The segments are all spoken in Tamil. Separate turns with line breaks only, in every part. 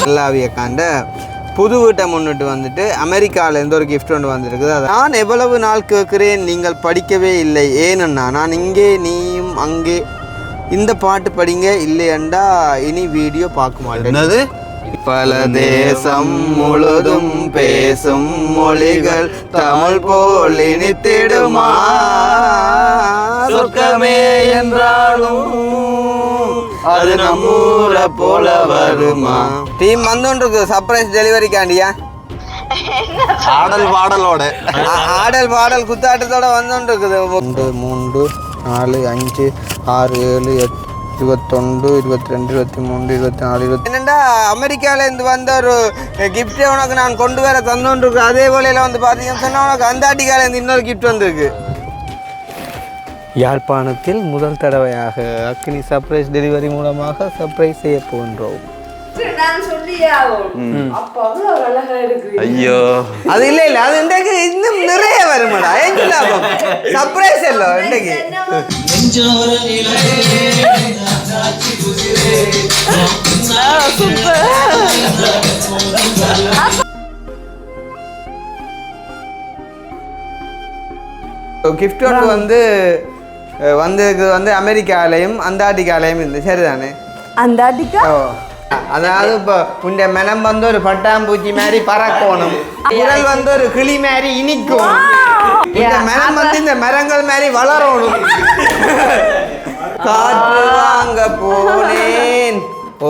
மல்லாவியக்காண்ட புது வீட்டை முன்னிட்டு வந்துட்டு அமெரிக்காவிலேருந்து ஒரு கிஃப்ட் ஒன்று வந்திருக்குது. அது நான் எவ்வளவு நாள் கேட்குறேன், நீங்கள் படிக்கவே இல்லை. ஏனண்ணா நான் இங்கே நீயும் அங்கே இந்த பாட்டு படிங்க, இல்லையண்டா இனி வீடியோ பார்க்க மாட்டேன். பல தேசம் முழுதும் பேசும் மொழிகள் தமிழ் போல் இனித்திடுமா, சொர்க்கமே என்றாலும் அது நம்மூர போல வருமா. டீம் வந்துருக்கு சர்ப்ரைஸ் டெலிவரிக்காண்டியா, ஆடல் பாடல் குத்தாட்டத்தோட வந்துருக்குது. 1 3 4 5 6 7 8 21 22 23 24 20 என்னண்டா அமெரிக்காவிலேருந்து வந்த ஒரு கிஃப்டே உனக்கு நான் கொண்டு வர தந்தோன்ருக்கு. அதே போலையில் வந்து பார்த்தீங்கன்னு சொன்னால் உனக்கு அந்தாட்டிக்காலேருந்து இன்னொரு கிஃப்ட் வந்திருக்கு. யாழ்ப்பாணத்தில் முதல் தடவையாக அக்னி சர்ப்ரைஸ் டெலிவரி மூலமாக சர்ப்ரைஸ் செய்ய போகின்றோம்.
ஐயோ
அது இல்லை அது இன்றைக்கு இன்னும் நிறைய வருமாடா. சர்ப்ரைஸ் இல்லை இன்றைக்கு. கிஃப்ட் வந்து வந்திருக்கு வந்து அமெரிக்காலையும் அந்தார்டிகாலையும் இருந்து. சரிதானே?
அந்தார்டிகா
அதாவது இப்போ உண்ட மனம் வந்து ஒரு பட்டாம்பூச்சி மாதிரி பறக்கணும், குரல் வந்து ஒரு கிளி மாதிரி இனிக்கும், இந்த மனம் வந்து இந்த மரங்கள் மாதிரி வளரணும். காற்று வாங்க போனேன்,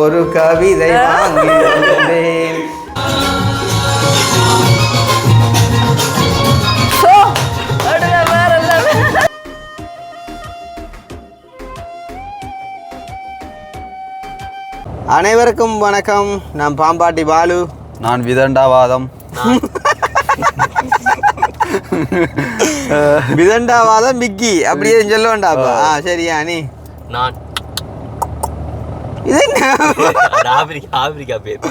ஒரு கவிதை வாங்கி வந்தேன். அனைவருக்கும் வணக்கம். நான் பாம்பாட்டி பாலு.
நான் விதண்டாவாதம்.
விதண்டாவாதம் மிக்கி அப்படியே சொல்ல வேண்டாப்பா. சரியா? நீ
நான்
இது என்ன
ஆப்பிரிக்கா பேர்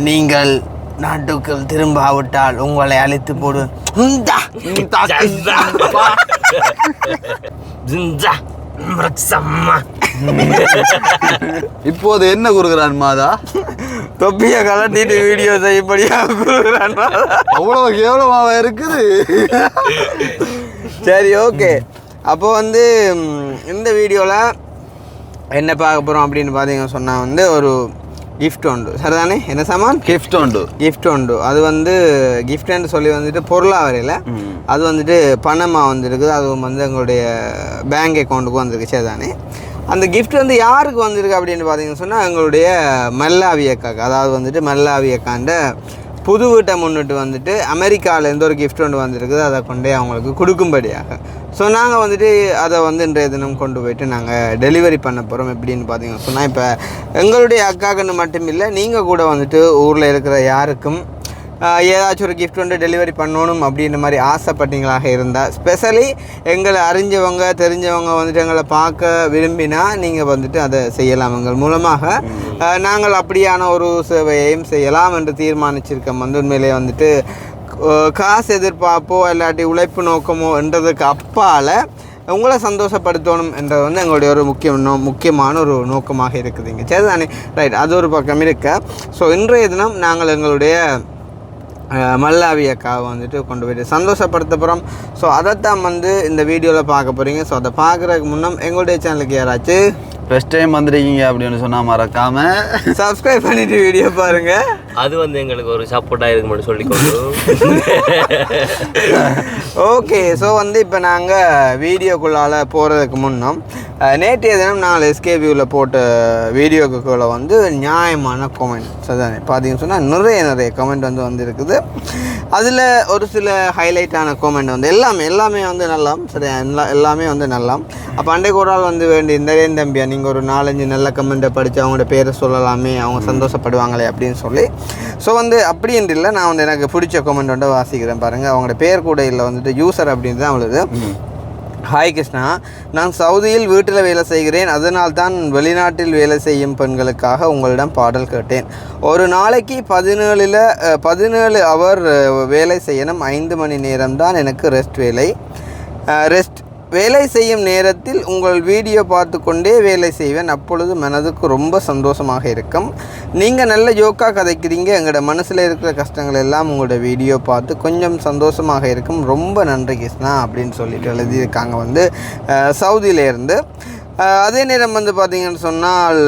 நீங்கள் நாட்டுக்குள் திரும்பாவிட்டால் உங்களை அழைத்து போடு.
இப்போது என்ன கூறுகிறான் மாதா?
தொப்பிய கலட்டிட்டு வீடியோ செய்யப்படியா கூறுகிறான் மாதா.
அவ்வளோ கேவலமாக இருக்குது.
சரி, ஓகே. அப்போ வந்து இந்த வீடியோவில் என்ன பார்க்க போகிறோம் அப்படின்னு பார்த்தீங்கன்னு சொன்னால் வந்து ஒரு கிஃப்ட் உண்டு. சரிதானே? என்ன சாமான்?
கிஃப்ட் உண்டு. அது வந்து கிஃப்ட்னு சொல்லி வந்துட்டு பொருளாக வரையில் அது வந்துட்டு பணமாக வந்துருக்குது. அதுவும் வந்து எங்களுடைய பேங்க் அக்கௌண்ட்டுக்கு வந்திருக்கு. சரிதானே? அந்த கிஃப்ட் வந்து யாருக்கு வந்திருக்கு அப்படின்னு பார்த்தீங்கன்னு சொன்னால் எங்களுடைய மல்லாவியக்காக்கு, அதாவது வந்துட்டு மல்லாவியக்காண்ட புது வீட்டை முன்னிட்டு வந்துட்டு அமெரிக்காவிலேருந்து ஒரு கிஃப்ட் ஒன்று வந்திருக்குது. அதை கொண்டே அவங்களுக்கு கொடுக்கும்படியாக. ஸோ நாங்கள் வந்துட்டு அதை வந்து இன்றைய தினம் கொண்டு போயிட்டு நாங்கள் டெலிவரி பண்ண போகிறோம். எப்படின்னு பார்த்தீங்கன்னு சொன்னால் இப்போ எங்களுடைய அக்காக்குன்னு மட்டும் இல்லை, நீங்கள் கூட வந்துட்டு ஊரில் இருக்கிற யாருக்கும் ஏதாச்சும் ஒரு கிஃப்ட் வந்து டெலிவரி பண்ணணும் அப்படின்ற மாதிரி ஆசைப்பட்டீங்களாக இருந்தால், ஸ்பெஷலி எங்களை அறிஞ்சவங்க தெரிஞ்சவங்க வந்துட்டு எங்களை பார்க்க விரும்பினா நீங்கள் வந்துட்டு அதை செய்யலாம். எங்கள் மூலமாக நாங்கள் அப்படியான ஒரு சேவையையும் செய்யலாம் என்று தீர்மானிச்சிருக்கோம். வந்து உண்மையிலே வந்துட்டு காசு எதிர்பார்ப்போ இல்லாட்டி உழைப்பு நோக்கமோ என்றதுக்கு அப்பால் உங்களை சந்தோஷப்படுத்தணும் என்றது வந்து எங்களுடைய ஒரு முக்கியமான ஒரு நோக்கமாக இருக்குதுங்க. சரிதானே? ரைட், அது ஒரு பக்கம் இருக்க. ஸோ இன்றைய தினம் நாங்கள் எங்களுடைய மல்லாவியக்காவை வந்துட்டு கொண்டு போய்ட்டு சந்தோஷப்படுத்த போகிறோம். ஸோ அதைத்தான் வந்து இந்த வீடியோவில் பார்க்க போகிறீங்க. ஸோ அதை பார்க்குறதுக்கு முன்னே எங்களுடைய சேனலுக்கு யாராச்சும் ஃபர்ஸ்ட் டைம் வந்துருக்கீங்க அப்படின்னு சொன்னால் மறக்காமல்
சப்ஸ்கிரைப் பண்ணிவிட்டு வீடியோ பாருங்கள்.
அது வந்து எங்களுக்கு ஒரு சப்போர்ட்டாக இருக்கு மட்டும் சொல்லிக்கொண்டு.
ஓகே. ஸோ வந்து இப்போ நாங்கள் வீடியோக்குள்ளால் போகிறதுக்கு முன்னே நேற்றைய தினம் நாங்கள் எஸ்கேவியூவில் போட்ட வீடியோக்குள்ளே வந்து நியாயமான கமெண்ட் அதான் பார்த்தீங்கன்னு சொன்னால் நிறைய கமெண்ட் வந்து வந்துருக்குது. அதில் ஒரு சில ஹைலைட்டான கமெண்ட் வந்து எல்லாமே வந்து நல்லா சரியா எல்லாமே வந்து நல்லா. அப்போ அன்றைக்கு ஒரு ஆள் வந்து வேண்டி இந்த தம்பியா நீங்கள் ஒரு 4-5 நல்ல கமெண்ட்டை படித்து அவங்களோட பேரை சொல்லலாமே, அவங்க சந்தோஷப்படுவாங்களே அப்படின்னு சொல்லி. ஸோ வந்து அப்படின்ட்டு இல்லை, நான் வந்து எனக்கு பிடிச்ச கமெண்ட் வந்து வாசிக்கிறேன் பாருங்கள். அவங்களோட பேர் கூட இல்லை வந்துட்டு யூசர் அப்படின்னு தான் அவளுது.
ஹாய் கிருஷ்ணா, நான் சவுதியில் வீட்டில் வேலை செய்கிறேன். அதனால் தான் வெளிநாட்டில் வேலை செய்யும் பெண்களுக்காக உங்களிடம் பாடல் கேட்டேன். ஒரு நாளைக்கு 17 அவர் வேலை செய்யணும். 5 மணி நேரம்தான் எனக்கு ரெஸ்ட் வேலை செய்யும் நேரத்தில் உங்கள் வீடியோ பார்த்து கொண்டே வேலை செய்வேன். அப்பொழுது மனதுக்கு ரொம்ப சந்தோஷமாக இருக்கும். நீங்கள் நல்ல ஜோக்காக கதைக்கிறீங்க. எங்களோட மனசில் இருக்கிற கஷ்டங்கள் எல்லாம் உங்களோட வீடியோ பார்த்து கொஞ்சம் சந்தோஷமாக இருக்கும். ரொம்ப நன்றி கிருஷ்ணா அப்படின்னு சொல்லிட்டு எழுதியிருக்காங்க சவுதியிலேருந்து. அதே நேரம் பார்த்திங்கன்னு சொன்னால்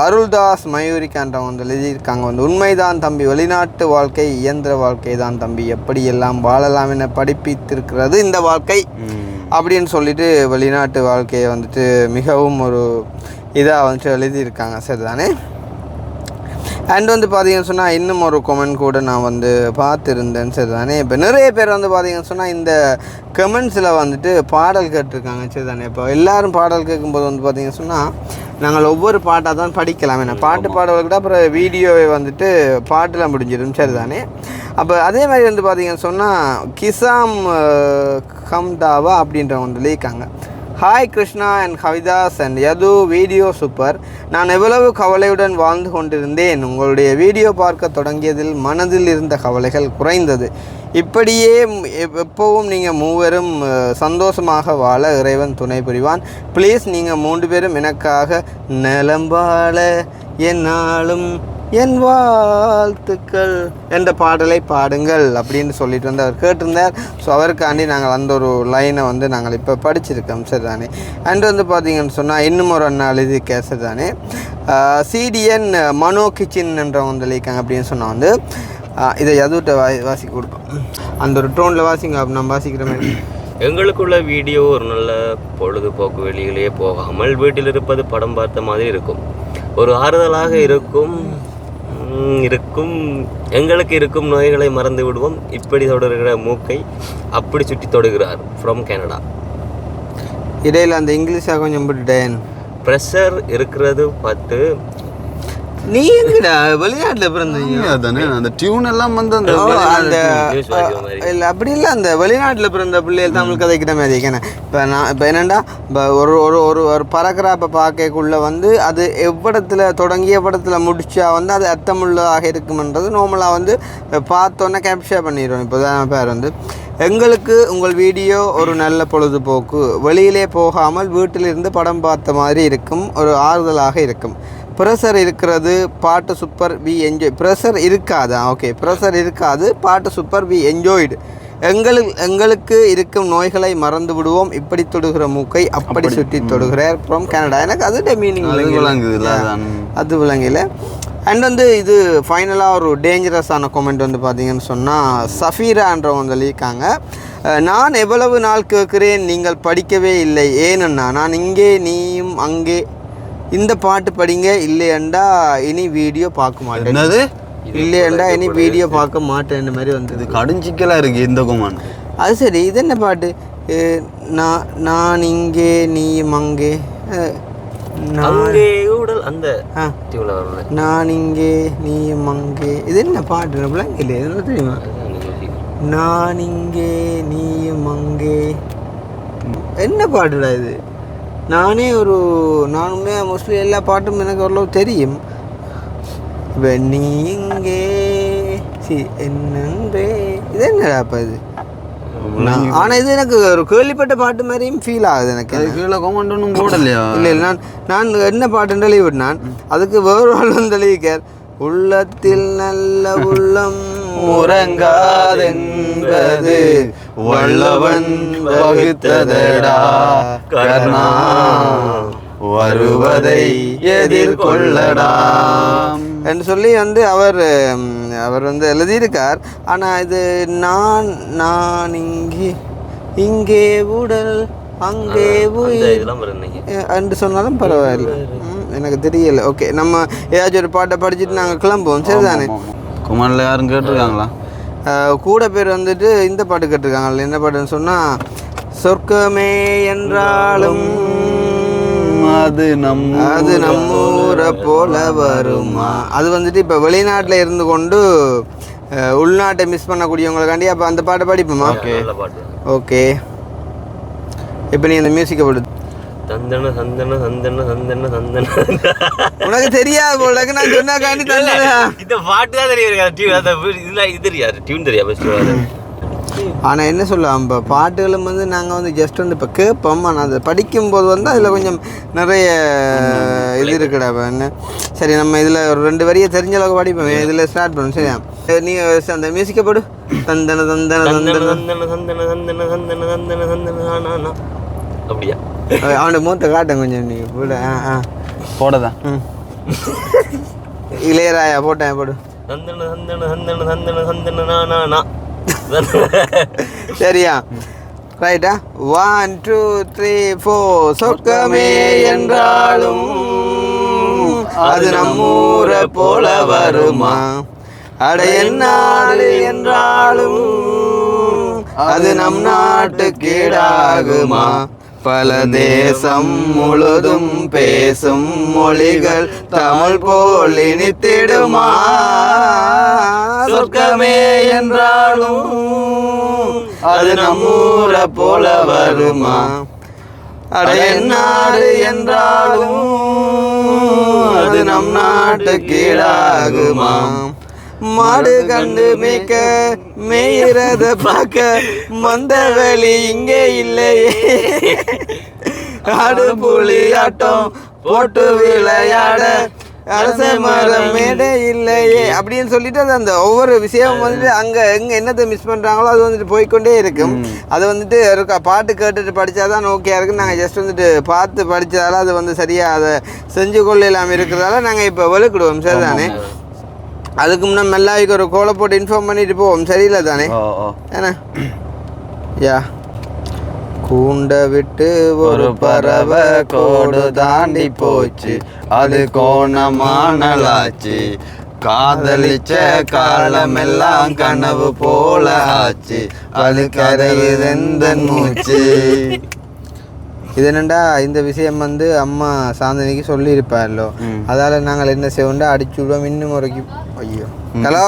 அருள்தாஸ் மயூரிக்கான்றவங்க எழுதியிருக்காங்க உண்மைதான் தம்பி, வெளிநாட்டு வாழ்க்கை இயந்திர வாழ்க்கை தான் தம்பி, எப்படியெல்லாம் வாழலாம் என படிப்பித்திருக்கிறது இந்த வாழ்க்கை அப்படின்னு சொல்லிட்டு வெளிநாட்டு வாழ்க்கையை மிகவும் ஒரு இதாக எழுதியிருக்காங்க. சரிதானே? அண்ட் பார்த்தீங்கன்னு சொன்னால் இன்னும் ஒரு கமெண்ட் கூட நான் பார்த்துருந்தேன். சரிதானே? இப்போ நிறைய பேர் பார்த்தீங்கன்னு சொன்னால் இந்த கமெண்ட்ஸில் பாடல் கேட்டிருக்காங்க. சரிதானே? இப்போ எல்லோரும் பாடல் கேட்கும்போது பார்த்தீங்கன்னு சொன்னால் நாங்கள் ஒவ்வொரு பாட்டாக தான் படிக்கலாம். ஏன்னா பாட்டு பாடல்கிட்ட அப்புறம் வீடியோவை பாட்டில் முடிஞ்சிடும். சரிதானே? அப்போ அதே மாதிரி பார்த்தீங்கன்னு சொன்னால் கிசாம் ஹம்தாவா அப்படின்றவங்க எழுதியிருக்காங்க. Hi Krishna and Kavidas and Yadu, video super. நான் எவ்வளவு கவலையுடன் வாழ்ந்து கொண்டிருந்தேன். உங்களுடைய வீடியோ பார்க்க தொடங்கியதில் மனதில் இருந்த கவலைகள் குறைந்தது. இப்படியே எப்போவும் நீங்கள் மூவரும் சந்தோஷமாக வாழ இறைவன் துணை புரிவான். ப்ளீஸ் நீங்கள் 3 பேரும் எனக்காக நலம்பாழ என்னாலும் என் வாழ்த்துக்கள் என்ற பாடலை பாடுங்கள் அப்படின்னு சொல்லிட்டு அவர் கேட்டிருந்தார். ஸோ அவருக்காண்டி நாங்கள் அந்த ஒரு லைனை நாங்கள் இப்போ படிச்சிருக்கோம். சரிதானே? அண்ட் பார்த்தீங்கன்னு சொன்னால் இன்னும் ஒரு அண்ணா எழுதி கேசதானே சிடிஎன் மனோ கிச்சன் என்றவங்க எழுதிக்காங்க அப்படின்னு சொன்னால் இதை எதுவிட்ட வாசிக்க கொடுப்போம். அந்த ஒரு டோனில் வாசிங்க, நம்ம வாசிக்கிற மாதிரி.
எங்களுக்குள்ள வீடியோ ஒரு நல்ல பொழுதுபோக்கு, வெளியிலேயே போகாமல் வீட்டில் இருப்பது படம் பார்த்த மாதிரி இருக்கும். ஒரு ஆறுதலாக இருக்கும். எங்களுக்கு இருக்கும் நோய்களை மறந்து விடுவோம். இப்படி தொடர்கிற மூக்கை அப்படி சுற்றி தொடுகிறார் ஃப்ரம் கனடா.
இடையில் அந்த இங்கிலீஷாக கொஞ்சம் விட்டுட்டேன்.
ப்ரெஷர் இருக்கிறது பார்த்து
நீ எங்கடா வெளிநாட்டில் பிறந்தீங்க
தானே? அந்த டியூன் எல்லாம் அந்த
இல்லை அப்படி இல்லை, அந்த வெளிநாட்டில் பிறந்த பிள்ளைகள் தமிழ் கதைக்கிற மாதிரி இருக்கேன். இப்போ என்னென்னா இப்போ ஒரு பரக்ராப்பை பார்க்கக்குள்ளே அது எவ்விடத்தில் தொடங்கி எவ்விடத்தில் முடிச்சா அது அர்த்தமுள்ளதாக இருக்குமென்றது நார்மலாக பார்த்தோன்னே கேப்சர் பண்ணிடுவோம். இப்போ தான் பேர் எங்களுக்கு உங்கள் வீடியோ ஒரு நல்ல பொழுதுபோக்கு, வெளியிலே போகாமல் வீட்டிலிருந்து படம் பார்த்த மாதிரி இருக்கும், ஒரு ஆறுதலாக இருக்கும். ப்ரெஷர் இருக்கிறது, பாட்டு சூப்பர், வி என்ஜாய். ப்ரெஷர் இருக்காது, ஓகே, ப்ரெஷர் இருக்காது, பாட்டு சூப்பர், வி என்ஜாய்டு. எங்களுக்கு இருக்கும் நோய்களை மறந்து விடுவோம். இப்படி தொடுகிற மூக்கை அப்படி சுற்றி தொடுகிறார் ஃப்ரம் கனடா. எனக்கு அது மீனிங் அது விளங்கல. அண்ட் இது ஃபைனலாக ஒரு டேஞ்சரஸான கமெண்ட் பார்த்தீங்கன்னு சொன்னால் சஃபீரான்றவங்க எழுதியிருக்காங்க. நான் எவ்வளவு நாள் கேட்குறேன், நீங்கள் படிக்கவே இல்லை. ஏனண்ணா நான் இங்கே நீயும் அங்கே. இந்த பாட்டு படிங்க, இல்லையண்டா இனி வீடியோ பார்க்க மாட்டேன்.
என்னது
இல்லையண்டா இனி வீடியோ பார்க்க மாட்டேன் மாதிரி
இது கடுஞ்சிக்கலாக இருக்குது இந்த குமான்.
அது சரி, இது என்ன பாட்டு? நான் இங்கே நீயும் அங்கே, நான் இங்கே நீயும் அங்கே. இது என்ன பாட்டு? இல்லை எதுவும் தெரியுமா? நான் இங்கே நீயும் அங்கே என்ன பாட்டுடா இது? நானுமே மோஸ்ட்லி எல்லா பாட்டும் எனக்கு ஓரளவு தெரியும். நீ இங்கே என்னே இது என்னடா அப்போ இது? ஆனால் இது எனக்கு ஒரு கேள்விப்பட்ட பாட்டு மாதிரியும் ஃபீல் ஆகுது எனக்கு.
கீழே கமெண்ட் போடலையா?
இல்லை நான் என்ன பாட்டுன்னு எழுதி நான் அதுக்கு வேறு ஆள் எழுதிக்கார். உள்ளத்தில் நல்ல உள்ளம்
உறங்காதென்பது வல்லவன் வகுத்ததடா கர்ணா, வருவதை எதிர்கொள்ளடா
என்று சொல்லி அவர் எழுதியிருக்கார். ஆனால் இது நான் இங்கே உடல் அங்கே என்று சொன்னாலும் பரவாயில்ல, எனக்கு தெரியலை. ஓகே, நம்ம ஏதாச்சும் ஒரு பாட்டை படிச்சுட்டு நாங்கள் கிளம்புவோம். சரிதானே?
குமாரில் யாரும் கேட்டிருக்காங்களா?
கூட பேர் இந்த பாட்டு கேட்டிருக்காங்கல்ல. என்ன பாட்டுன்னு சொன்னால் சொர்க்கமே என்றாலும் அது நம்மூரை போல வருமா. அது இப்போ வெளிநாட்டில் இருந்து கொண்டு உள்நாட்டை மிஸ் பண்ணக்கூடியவங்களுக்காண்டி அப்போ அந்த பாட்டை படிப்போமா?
Okay
okay. இப்போ நீ அந்த மியூசிக்கை போடு.
தந்தன தந்தன தந்தன தந்தன தந்தன.
உனக்கு தெரியாது போலக்கு நான் சொன்னாக்காண்டி தந்தனா.
இந்த பாட்டு தான் தெரியும். டியூன் அந்த இதெல்லாம் இது தெரியாது. டியூன் தெரியாது ஃபர்ஸ்ட்.
ஆனால் என்ன சொல்லலாம், இப்போ பாட்டுகளும் வந்து நாங்கள் வந்து ஜஸ்ட் வந்து இப்போ கேட்போம். ஆனால் அதை படிக்கும்போது வந்து அதில் கொஞ்சம் நிறைய இது இருக்குடா. என்ன சரி, நம்ம இதில் ஒரு 2 வரியை தெரிஞ்ச அளவுக்கு படிப்போம். இதில் ஸ்டார்ட் பண்ணும். சரியா, நீ அந்த மியூசிக்கை போடு. தந்தன தந்தன தந்தன
தந்தன தந்தன தந்தன தந்தன தந்தன தந்தன. அப்படியா?
அவனை மூத்த காட்டும் கொஞ்சம் நீ போட.
போடதான்.
இளையராயா போட்டேன், போடு.
தந்தன தந்தன தந்தன தந்தன தந்தன நானா.
சரியா, ரைட்டா? 1 2 3 4. சொர்க்கமே என்றாலும் அது நம்மூரை போல வருமா, அட என்னாடு என்றாலும் அது நம் நாட்டு கீழாகுமா, பல தேசம் முழுதும் பேசும் மொழிகள் தமிழ் போல் இனித்திடுமா, சொர்க்கமே என்றாலும் அது நம்மூரை போல வருமா, அட என்னாடு என்றாலும் அது நம் நாட்டு கீழாகுமா, மாடு கண்டு மேய்க்க மேயிறத பார்க்க மந்த வெளி இங்கே இல்லையே, ஆடு புலி ஆட்டம் போட்டு விளையாட அரச மரம் மேடை இல்லையே அப்படின்னு சொல்லிட்டு அது அந்த ஒவ்வொரு விஷயம் வந்துட்டு அங்கே எங்கே என்னத்தை மிஸ் பண்ணுறாங்களோ அது வந்துட்டு போய்கொண்டே இருக்கும். அது வந்துட்டு இருக்கா பாட்டு கேட்டுட்டு படித்தாதான் ஓகே இருக்குன்னு நாங்கள் ஜஸ்ட் வந்துட்டு பார்த்து படித்ததால அது வந்து சரியாக அதை செஞ்சு கொள்ளலாம் இருக்கிறதால நாங்கள் இப்போ வெளுக்கிடுவோம். சரிதானே? அதுக்கு முன்னே மெல்லாய்க்கு ஒரு கோலை போட்டு இன்ஃபார்ம் பண்ணிட்டு போவோம். சரியில்லை தானே? ஏன்னா யா, கூண்ட விட்டு ஒரு பறவை கோடு தாண்டி போச்சு, அது கோணமானலாச்சு, காதலிச்ச காலமெல்லாம் கனவு போல ஆச்சு, அது கரையுதெந்த மூச்சு. இது என்னண்டா, இந்த விஷயம் வந்து அம்மா சாந்தனிக்கு சொல்லியிருப்பாரோ, அதால நாங்கள் என்ன செய்வோம்டா அடிச்சு விடுவோம் இன்னும் முறைக்கு. ஐயோ, ஹலோ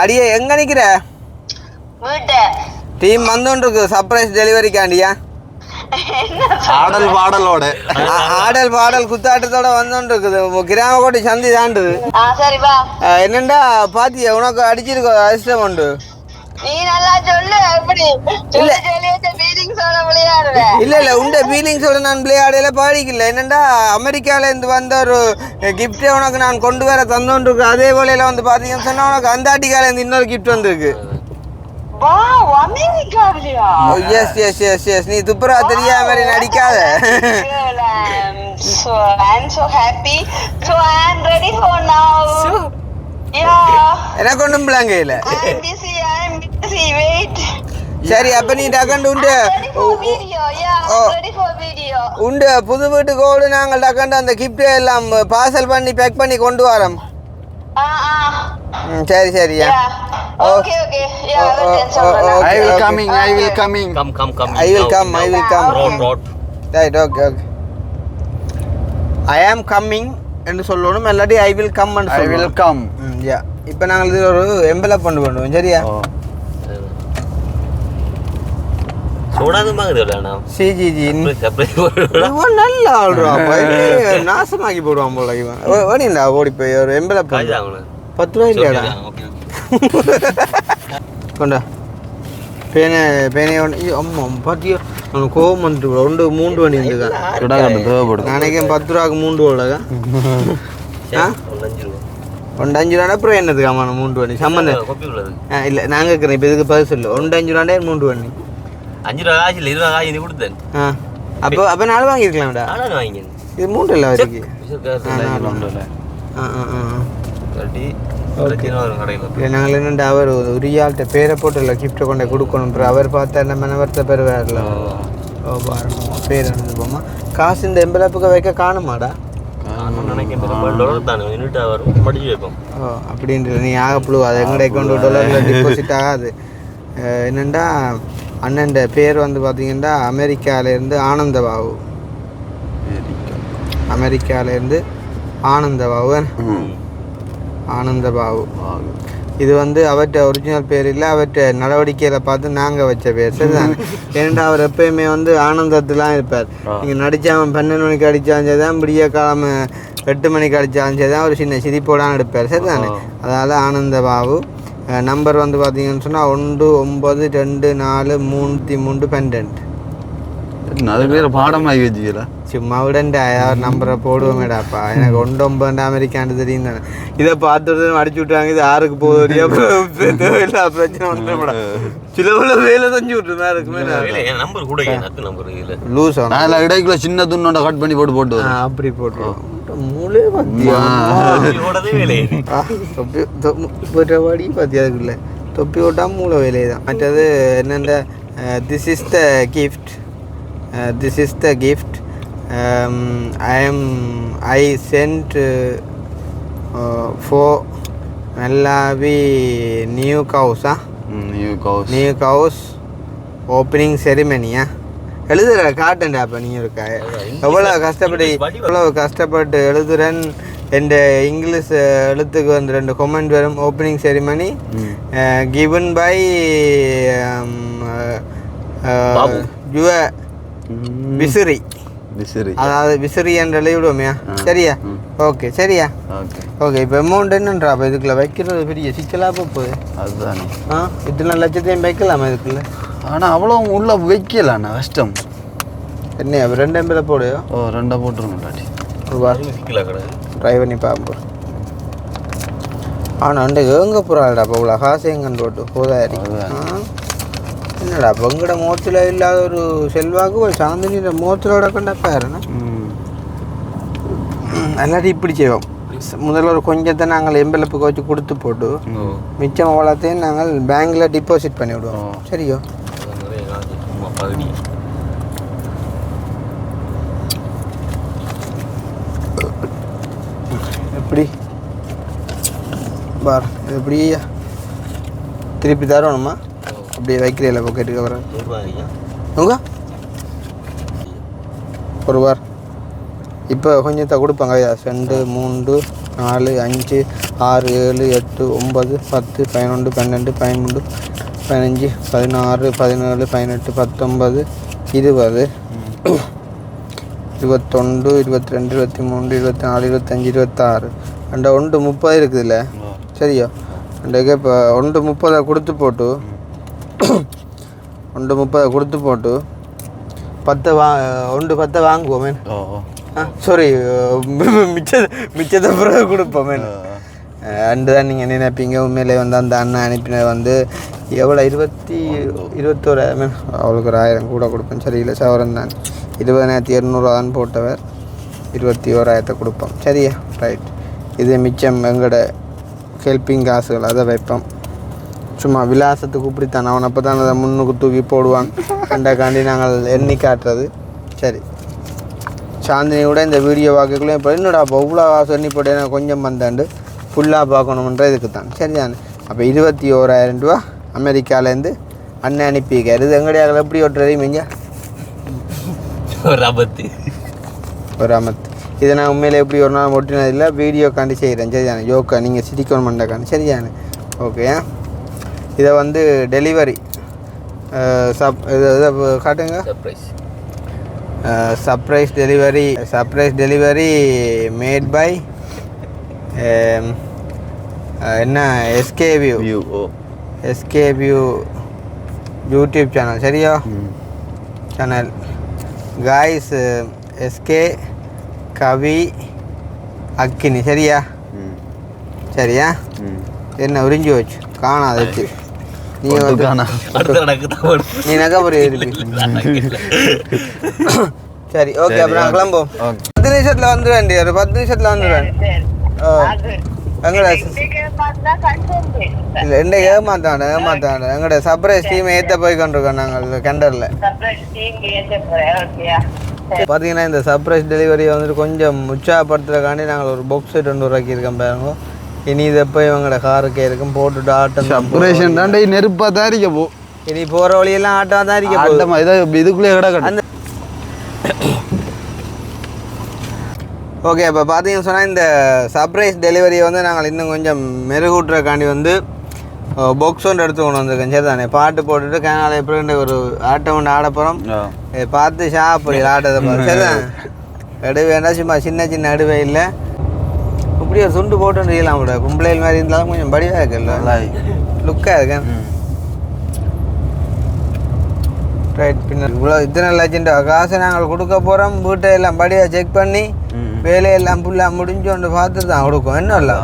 அடியே, எங்க நிக்கிற? டீம் வந்தோன்றிருக்கு சர்ப்ரைஸ் டெலிவரிக்காண்டியா.
ஆடல் பாடலோட
ஆடல் பாடல் குத்தாட்டத்தோட வந்தோன்றிருக்குது. கிராம கோட்டை சந்தி தாண்டுது. என்னண்டா பாத்தியா, உனக்கு அடிச்சிருக்கோ அதிர்ஷ்டம் உண்டு. இல்ல இல்ல, உண்ட ஃபீலிங்ஸோட நான் விளையாடல பாடிக்கல. என்னண்டா அமெரிக்கால இருந்து வந்த ஒரு கிஃப்டே உனக்கு நான் கொண்டு வர தந்தோன்றிருக்கு. அதே போல வந்து பாத்தீங்கன்னு சொன்னா உனக்கு அந்தாட்டிக்கால இருந்து இன்னொரு கிஃப்ட் வந்திருக்கு. நீ துப்புரா தெரியாத மாதிரி நடிக்காத. எனக்கு ஒண்ணும் பிள்ளைங்க இல்ல. சரி, அப்ப நீ டக்கண்டு உண்டு புது வீட்டுக்கு ஓடு. நாங்கள் டக்கண்டு அந்த கிஃப்ட் எல்லாம் பார்சல் பண்ணி பேக் பண்ணி கொண்டு வரோம். சரி சரியா.
Okay. Yeah.
I will coming.
Come. Road.
Right. Okay. I am coming என்று சொல்லணும். இல்லாட்டி I will come and
I will come.
யா, இப்போ நாங்கள் இதில் ஒரு எம்பலப் பண்ணுவோம். சரியா? சிஜிஜி நல்ல ஆள்ரா, நாசமாக்கி போடுவான் போல இவன். ஓடிண்டா ஓடி போய் ஒரு எம்பலப் 10 ரூபாய் இல்லையாடா? கொண்டா பேனை அம்மா பாத்தியோ, அவனுக்கு கோவம் வந்துட்டு 3 வண்டி வந்துருக்கான். நினைக்கிறேன் 10 ரூபாய்க்கு 3 உள்ளதா? 5 ரூபா. அப்புறம் என்னதுக்கு ஆமா 3 வண்டி சம்மந்தம் இல்லை. நாங்கள் இருக்கிறேன் இப்போ இதுக்கு பதில் சொல்லு. 5 ரூபாண்டே 3 வண்டி
5 ரூபா காசு இல்லை, 20 ரூபா காசு கொடுத்தேன்.
அப்போ 4 வாங்கியிருக்கலாம்டா. இது 3 இல்லை வரைக்கு. நாங்கள் என்னண்டா அவர் உரியாள்கிட்ட பேரை போட்டு இல்லை கிஃப்ட்டை கொண்டு கொடுக்கணும். அவர் பார்த்தா என்ன மனவர்த்த பெறுவார்ல. பேர் அனுப்புவோமா? காசு இந்த எம்பலப்புக்கு வைக்க காணுமாடா? அப்படின்ற நீ ஆகப்புழு அது எங்கட $1 டிபாசிட் ஆகாது. என்னண்டா அண்ணன் பேர் வந்து பார்த்தீங்கன்னா அமெரிக்காவிலேருந்து ஆனந்தபாபு. ஆனந்தபாபு இது வந்து அவற்ற ஒரிஜினல் பேர் இல்லை, அவற்ற நடவடிக்கையில் பார்த்து நாங்கள் வச்ச பேர். சரிதானே? ஏன்னா அவர் எப்பயுமே வந்து ஆனந்தத்திலாம் இருப்பார். நீங்கள் நடித்தாமல் 12 மணிக்கு அடித்தாலும் தான், விடிய காலம் 8 மணிக்கு அடித்தாலும் தான் ஒரு சின்ன சிரிப்போடான்னு எடுப்பார். சரிதானே? அதனால் ஆனந்த பாபு. நம்பர் வந்து பார்த்தீங்கன்னு சொன்னால் 19243312.
அது பேர் பாடமாகி வச்சுக்கல,
சும்மா விடண்டா ஏதாவது நம்பரை போடுவோமேடாப்பா. எனக்கு 19 அமெரிக்கான்னு தெரியும் தானே. இதை பார்த்துட்டு அடிச்சு விட்டாங்க, இது 6க்கு போகுது. தேவையில்லா பிரச்சனை வந்துடா. சில வேலை செஞ்சு விட்டுருந்தா இருக்குமே.
நம்பர் கூட நம்பர் இல்லை
லூஸ்
அதில் இடைக்குள்ள சின்ன துண்ணோட கட் பண்ணி போட்டு
அப்படி போட்டுருவோம். மூளை பத்தியா வாடி பத்தியா அதுக்குள்ள தொப்பி ஓட்டா மூளை வேலையை தான். மற்றது என்னென்ன this is the gift, this is the gift. I sent for Malawi new cows. New cows opening ceremony. எழுதுற காட்டேன்டா. அப்போ நீ இருக்கா எவ்வளோ கஷ்டப்பட்டு எழுதுறேன். எந்த இங்கிலீஷ் எழுத்துக்கு வந்து 2 கொமெண்ட் வரும். ஓப்பனிங் செரிமனி given by விசிறி. அதாவது விசிறி என்ற விடுவோமையா? சரியா? ஓகே சரியா? ஓகே. இப்போ அமௌண்ட் என்னன்றா? அப்போ இதுக்குள்ள வைக்கிறது பெரிய சிக்கலாக போகுது.
அதுதானே.
இத்தனை லட்சத்தையும் வைக்கலாமா இதுக்குள்ள?
ஆனால் அவ்வளோ உள்ள வைக்கலாண்ணா, கஷ்டம்.
என்ன 2 எம்பில் போடுயோ?
2 போட்டுருங்க.
ட்ரை பண்ணி பார்ப்போம். ஆனால் அண்டு எங்கே போகிறாடா? அப்போ இவ்வளோ காசு எங்கன்னு போட்டு போதாரி. என்னடா அப்போ எங்கட மோத்தில் இல்லாத ஒரு செல்வாக்கு ஒரு சாந்தினியோட மோத்திலோட கண்டப்பாருண்ணா. எல்லாத்தையும் இப்படி செய்வோம். முதல்ல ஒரு கொஞ்சத்தை நாங்கள் எம்பெலப்புக்கு வச்சு கொடுத்து போட்டு மிச்சம் அவ்வளோத்தையும் நாங்கள் பேங்க்கில் டிபாசிட் பண்ணி விடுவோம். சரியோ? எப்படி பார் எப்படி திருப்பி தரணுமா? அப்படியே வைக்கிறீங்களா பாக்கெட்டுக்கு? வர உங்க ஒரு வார் இப்போ கொஞ்சத்தை கொடுப்பாங்க. 2 3 4 5 6 7 8 9 10 11 12 13 15 16 17 18 19 20 21 22 23 24 25 26 அண்ட 30 இருக்குதுல்ல. சரியா? அண்டக்கு இப்போ 30 கொடுத்து போட்டு 30 கொடுத்து போட்டு 10 வாங்குவோமே. சாரி, மிச்சத்தை பிறகு கொடுப்போமே. அண்டு தான் நீங்கள் நினைப்பீங்க. உண்மையிலே வந்து அந்த அண்ணன் அனுப்பின வந்து எவ்வளோ 21,000 அவளுக்கு ஒரு 1000 கூட கொடுப்பேன். சரியில்லை சவரன் தான் 20,200 தான் போட்டவர். 21,000 கொடுப்போம். சரியா? ரைட். இது மிச்சம் எங்களோட ஹெல்ப்பிங் காசுகள், அதை வைப்போம். சும்மா விலாசத்துக்கு இப்படித்தான். அவன் அப்போ தான் அதை முன்னுக்கு தூக்கி போடுவான். அண்டாக்காண்டி நாங்கள் எண்ணி காட்டுறது. சரி, சாந்தினியோட இந்த வீடியோ பார்க்கக்குள்ளே இப்போ என்னடா அப்போ இவ்வளோ காசு எண்ணி போட்டு எனக்கு கொஞ்சம் வந்தாண்டு ஃபுல்லாக பார்க்கணுன்ற இதுக்கு தான். சரிதானே? அப்போ 21,000 ரூபா அமெரிக்காவிலேருந்து அண்ணன் அனுப்பியிருக்காரு. இது எங்கடையாக எப்படி ஓட்டுறதையும் இங்கே ஒரு அமத்து. இதை நான் உண்மையிலே எப்படி ஒரு நாள் ஒட்டினதில்லை, வீடியோ காண்டி செய்கிறேன். சரிதானே? யோக்கா நீங்கள் சிரிக்கணும் மண்டக்காண்டி. சரிதானே? ஓகே. இதை வந்து டெலிவரி இதை காட்டுங்க. சர்ப்ரைஸ் டெலிவரி மேட் பை என்ன எஸ்கே வியூ யூடியூப் சேனல். சரியா? சேனல் காய்ஸ் எஸ்கே கவி அக்கினி. சரியா? சரியா? என்ன உறிஞ்சி வச்சு காணாது. நீ நகை சரி, ஓகே. அப்புறம் கிளம்போம். 10 நிமிஷத்தில் வந்துடுவேன். ஒரு 10 நிமிஷத்தில் வந்துடுவேன். எங்கட இல்லை என்ன ஏமாத்தாண்ட எங்கட சர்ப்ரைஸ் டீம் ஏற்ற போய் கொண்டிருக்கோம் நாங்கள் கெண்டரில். பார்த்தீங்கன்னா இந்த சர்ப்ரைஸ் டெலிவரியை வந்துட்டு கொஞ்சம் உற்சாகப்படுத்துறதுக்காண்டி நாங்கள் ஒரு பாக்ஸ் 2 ரூபாய்க்கு இருக்கோம் பாருங்க. இனி இது எப்போ இவங்களோட காருக்கே இருக்கும் போட்டுட்டு ஆட்டம்.
சர்ப்ரைஸ் தாண்டே நெருப்பாக தான் இருக்க போ.
இனி போகிற வழியெல்லாம் ஆட்டம் தான் இருக்க
ஆட்டமா. இதை இதுக்குள்ளே கிடக்க அந்த. ஓகே, இப்போ பார்த்தீங்கன்னு சொன்னால் இந்த சர்ப்ரைஸ் டெலிவரியை வந்து நாங்கள் இன்னும் கொஞ்சம் மெருகூட்டுறக்காண்டி வந்து
பாக்ஸ் ஒன்று எடுத்து கொண்டு வந்திருக்கேன் சரி தானே பாட்டு போட்டுட்டு கேனால எப்படி ஒரு ஆட்டம் ஒன்று ஆட போகிறோம் பார்த்து ஷாப்படி ஆட்டத்தை பார்த்து சரி தான் அடுவே வேண்டாம் சும்மா சின்ன சின்ன அடுவே இல்லை இப்படி ஒரு துண்டு போட்டு செய்யலாம் கூட பொம்பளைகள் மாதிரி இருந்தாலும் கொஞ்சம் படிவாக இருக்குல்ல லுக்காக இருக்கேன் ரைட் பின்ன இவ்வளோ இத்தனை லட்சம் காசை நாங்கள் கொடுக்க போகிறோம் வீட்டை எல்லாம் படியாக செக் பண்ணி வேலையெல்லாம் ஃபுல்லாக முடிஞ்சு ஒன்று பார்த்து தான் கொடுக்கும் என்ன இல்லை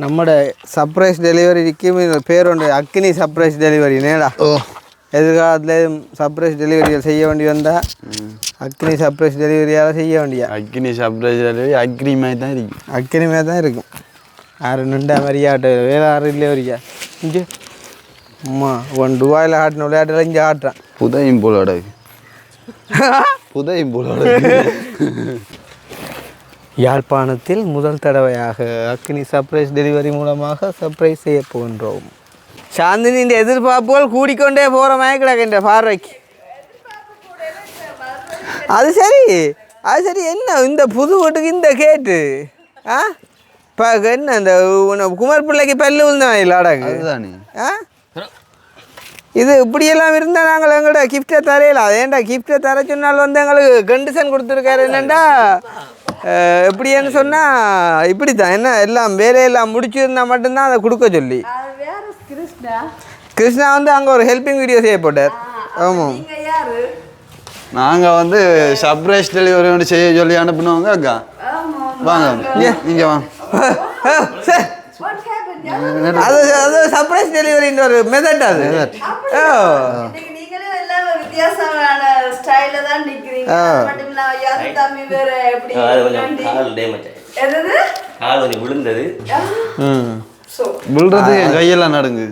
நம்மட சர்ப்ரைஸ் டெலிவரிக்கு பேர் ஒன்று அக்னி சர்ப்ரைஸ் டெலிவரி நேடா எதிர்காலத்தில் சர்ப்ரைஸ் டெலிவரிகள் செய்ய வேண்டி வந்தால் அக்னி சர்ப்ரைஸ் டெலிவரியால் செய்ய வேண்டிய
அக்னி சர்ப்ரைஸ் டெலிவரி அக்னி மாதிரி தான் இருக்கும்
அக்னி மாதிரி தான் இருக்கும் யாரும் நின்றா மாதிரியாட்ட வேலை யாரும் இல்லை வரியா இங்கே அம்மா $1 ஆட்டின விளையாட்டில் இங்கே ஆட்டுறான்
புதையும் போலோட புதையும் போலோட
யாழ்ப்பாணத்தில் முதல் தடவையாக அக்னி சர்ப்ரைஸ் டெலிவரி மூலமாக சர்ப்ரைஸ் செய்ய போகின்றோம் சாந்தினியின் எதிர்பார்ப்புகள் கூடிக்கொண்டே போகிற மாதிரி கிடக்கின்ற பார்வைக்கு அது சரி என்ன இந்த புது வீட்டுக்கு இந்த கேட்டு ஆ இப்போ என்ன இந்த குமார் பிள்ளைக்கு பல்லு விழுந்தான் இல்லை அடகு ஆ இது இப்படியெல்லாம் இருந்தால் நாங்கள் எங்கள்ட கிஃப்டை தரையில ஏன்டா கிஃப்டை தர சொன்னால் வந்து எங்களுக்கு கண்டிஷன் கொடுத்துருக்காரு என்னென்னா எப்படின்னு சொன்னால் இப்படி தான் என்ன எல்லாம் வேலையெல்லாம் முடிச்சிருந்தா மட்டும்தான் அதை கொடுக்க சொல்லி கிருஷ்ணா வந்து அங்கே ஒரு ஹெல்பிங் வீடியோ செய்ய போட்டார் ஆமாம்
நாங்கள் வந்து சர்ப்ரைஸ் டெலிவரி ஒன்று செய்ய சொல்லி அனுப்பினவங்க அக்கா வாங்க நீங்கள் வாங்க
அது அது சர்ப்ரைஸ் டெலிவரின்ற ஒரு மெத்தட் அது
விழுந்தது
விழுறது என் கையெல்லாம் நடுங்கு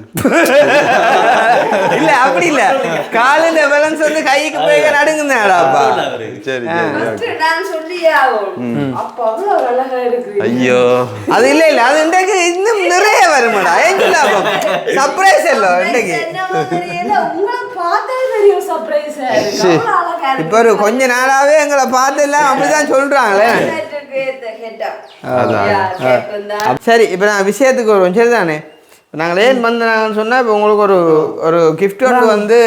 இல்ல அப்படி இல்ல காலில பேலன்ஸ் வந்து கைக்கு போய் நடுங்குதாடாப்பா
சரி
ஐயோ அது இல்ல அது இன்றைக்கு இன்னும் நிறைய வருமாடா ஏன் லாபம் சர்ப்ரைஸ் இல்ல இன்றைக்கு இப்ப ஒரு கொஞ்ச நாளாவே எங்களை பார்த்தெல்லாம் அப்படிதான் சொல்றாங்களே சரி இப்போ நான் விஷயத்துக்கு வருவோம் சரி தானே நாங்கள் ஏன் வந்தாங்கன்னு சொன்னால் இப்போ உங்களுக்கு ஒரு கிஃப்ட் ஒன்று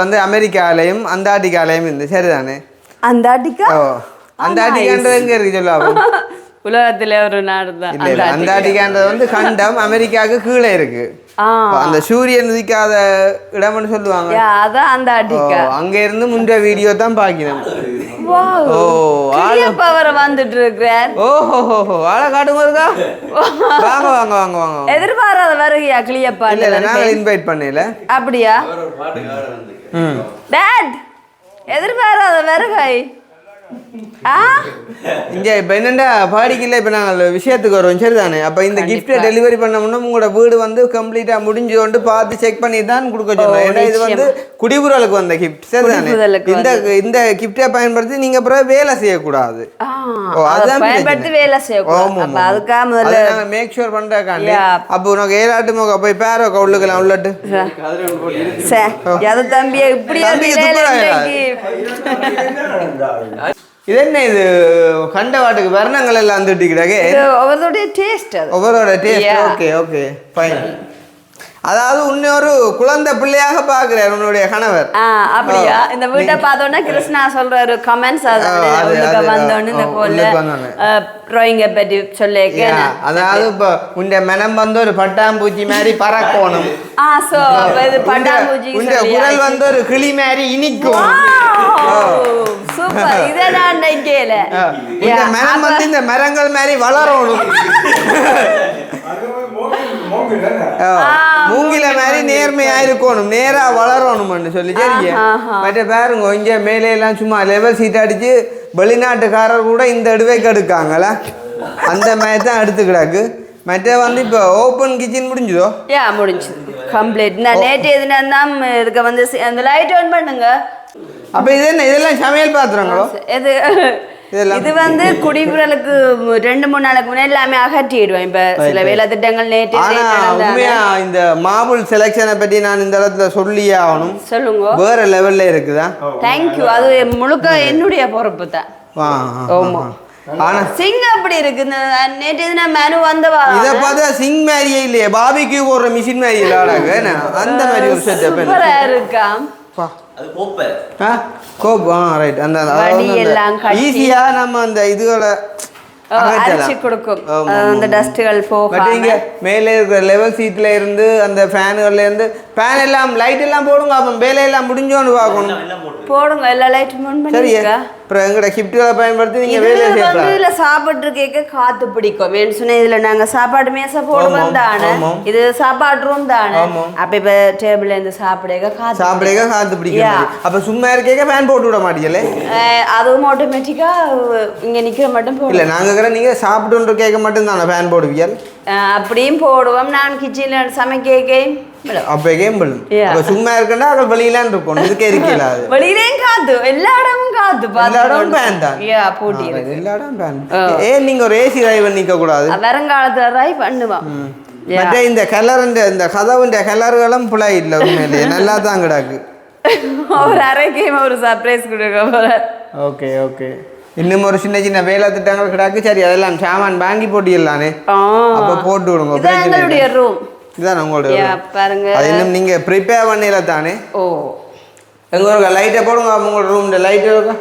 வந்து அமெரிக்காலையும் அந்தார்டிகாலையும் இருந்து சரி தானே
அந்தார்டிகா
அந்தார்டிகான்றது எங்கே இருக்கு சொல்லாமல்
உலகத்துல ஒரு நாடு தான்
இல்லை அந்தார்டிகான்றது வந்து கண்டம் அமெரிக்காவுக்கு கீழே இருக்கு அந்த சூரியன் உதிக்காத இடம்னு சொல்லுவாங்க
அதான் அந்தார்டிகா
அங்க இருந்து முன்ன வீடியோ தான் பாக்கிறேன்
பவர் வந்துட்டு இருக்கிறார்
ஓஹோ ஆளை காட்டுங்க இருக்கா வாங்க வாங்க வாங்க வாங்க
எதிர்பாராத வருகையா கிளியப்பா
இல்ல நாங்க இன்வைட் பண்ணல
அப்படியா டாட் எதிர்பாராத வருகை
இங்க இப்ப என்னண்டா பாடிக்கல இப்ப நாங்கள் விஷயத்துக்கு வருவோம் சரிதானே அப்ப இந்த கிஃப்டை டெலிவரி பண்ணோம்னா உங்களோட வீடு வந்து கம்ப்ளீட்டா முடிஞ்சு கொண்டு பார்த்து செக் பண்ணி தான் கொடுக்க சொன்னோம் ஏன்னா இது வந்து குடிபுறலுக்கு வந்த கிஃப்ட் சரிதானே இந்த கிஃப்டை பயன்படுத்தி நீங்க அப்புறம் வேலை செய்யக்கூடாது
பயன்படுத்தி வேலை செய்யக்கூடாது அதுக்காக முதல்ல
நாங்க மேக் ஷூர் பண்றக்காண்டி அப்போ உனக்கு ஏலாட்டு மோக போய் பேரோ உள்ளுக்கலாம் உள்ளட்டு
அது தம்பியா இப்படியா
இது என்ன இது கண்டவாட்டுக்கு வர்ணங்கள் எல்லாம் வந்துட்டிக்கிட்டாங்க
ஒவ்வொருடைய டேஸ்ட்
ஒவ்வொருடைய டேஸ்ட் ஓகே ஓகே ஃபைன் அதாவது இன்னொரு குழந்தை பிள்ளையாக பாக்குறாரு உன்னுடைய கணவர்
அப்படியா இந்த வீட்டை பார்த்தோன்னா கிருஷ்ணா சொல்ற ஒரு கமெண்ட்ஸ் வந்தோன்னு இந்த போல ட்ராயிங்கை பற்றி சொல்லிக்க
அதாவது இப்போ உண்ட மனம் வந்து ஒரு பட்டாம்பூச்சி மாதிரி பறக்கணும்
சோ இது பட்டாம்பூச்சி
உண்ட குரல் வந்து ஒரு கிளி மாதிரி இனிக்கும்
சூப்பர் இதை நான் நினைக்கல
இந்த மனம் வந்து இந்த மரங்கள் மாதிரி வளரணும் மூங்கில மாதிரி நேர்மையா இருக்கணும் நேரா வளரணும்னு சொல்லி சரிங்க மற்ற பாருங்க இங்க மேலே எல்லாம் சும்மா லெவல் சீட் அடிச்சு வெளிநாட்டுக்காரர் கூட இந்த எடுவைக்கு எடுக்காங்களா அந்த மாதிரி தான் எடுத்துக்கிடாக்கு மற்ற வந்து இப்போ ஓப்பன் கிச்சன் முடிஞ்சுதோ
முடிஞ்சுது கம்ப்ளீட் நான் நேற்று எதுனா இதுக்கு வந்து அந்த லைட் ஆன் பண்ணுங்க
அப்ப இது என்ன இதெல்லாம் சமையல் பாத்திரங்களோ
இது வந்து குடிபுறலுக்கு 2-3 நாளுக்கு முன்னாடி எல்லாமே அகற்றிடுவேன் இப்ப சில வேலை திட்டங்கள் நேற்று
இந்த மார்பிள் செலக்ஷனை பற்றி நான் இந்த இடத்துல சொல்லியே ஆகணும்
சொல்லுங்க
வேற லெவல்ல இருக்குதா
தேங்க்யூ அது முழுக்க என்னுடைய பொறுப்பு தான்
ஆமா ஆனா
சிங் அப்படி இருக்கு நேற்று இது நான் மெனு வந்தவா
இதை பார்த்தா சிங் மாதிரியே இல்லையே பாபிக்கு ஒரு மிஷின் மாதிரி இல்லாடாங்க அந்த மாதிரி ஒரு செட்டப்
சூப்பரா இருக்கா
அது கோப்பை
கோப் ரைட் அந்த
வடி எல்லாம் கட்டி.
ஈஸியா நம்ம அந்த இதுகளை
அரிசி கொடுக்கும் அந்த டஸ்ட்டுகள்
இங்க
போகாம
மேலே இருக்கிற லெவல் சீட்ல இருந்து அந்த ஃபேனுகள்ல இருந்து ஃபேன் எல்லாம் லைட் எல்லாம் போடுங்க அப்போ வேலையெல்லாம் முடிஞ்சோன்னு பார்க்கணும்
போடுங்க எல்லா லைட்டும் ஆன்
சரியா
பண்ணிருக்கா
அப்புறம் எங்கட ஷிஃப்ட்டுகளை பயன்படுத்தி நீங்க வேலை
இதுல வந்து
செய்யலாம்
இதுல சாப்பாட்டு கேட்க காத்து பிடிக்கும் ஏன்னு சொன்னா இதுல நாங்க சாப்பாடு மேசை போடுவோம் தானே
ஆமாம்.
இது சாப்பாடு ரூம் தானே
ஆமாம்.
அப்ப இப்ப டேபிள்ல இருந்து சாப்பிடுங்க காத்து
சாப்பிடுங்க காத்து பிடிக்க
Yeah.
அப்ப சும்மா இருக்கேக்க ஃபேன் போட்டு விட மாட்டீங்களே
அதுவும் ஆட்டோமேட்டிக்கா இங்க நிக்கிற மட்டும்
இல்ல
போடும்
நாங்க கூட நீங்க சாப்பிட்டு கேட்க மட்டும் தானே ஃபேன் போடுவீங்க
அப்படியும் போடுவோம் நான் கிச்சன்ல சமைக்க
அப்ப கேம்பிள்
Yeah.
அப்ப சும்மா இருக்கா அவள் வெளியிலான் இருக்கும் இதுக்கே இருக்கல அது
வெளியிலேயும் காத்து எல்லா இடமும் காத்து
எல்லா இடமும் ஃபேன் தான்
பூட்டி இருக்கு
எல்லா இடமும் ஃபேன் ஏன் நீங்க ஒரு ஏசி டிரைவர் நிக்க கூடாது
வருங்காலத்துல ட்ரை பண்ணுவோம்
மற்ற இந்த கலர் இந்த கதவுண்ட கலர்களும் புலா இல்ல உண்மையிலேயே நல்லா தான் கிடாக்கு
ஒரு அரைக்கையும் ஒரு சர்ப்ரைஸ் கொடுக்க போறேன்
ஓகே ஓகே இன்னும் ஒரு சின்ன சின்ன வேலை திட்டங்கள் கிடாக்கு சரி அதெல்லாம் சாமான் வாங்கி போட்டிடலானே அப்ப போட்டு விடுங்க
இதான்
பிரச்சனை இல்லை.
எங்களுடைய ரூம்
இதான் உங்களோட
பாருங்க
அது இன்னும் நீங்க ப்ரிப்பேர் பண்ணல தானே
ஓ
எங்க ஒரு லைட்டை போடுங்க உங்களோட ரூம்ல லைட் இருக்கா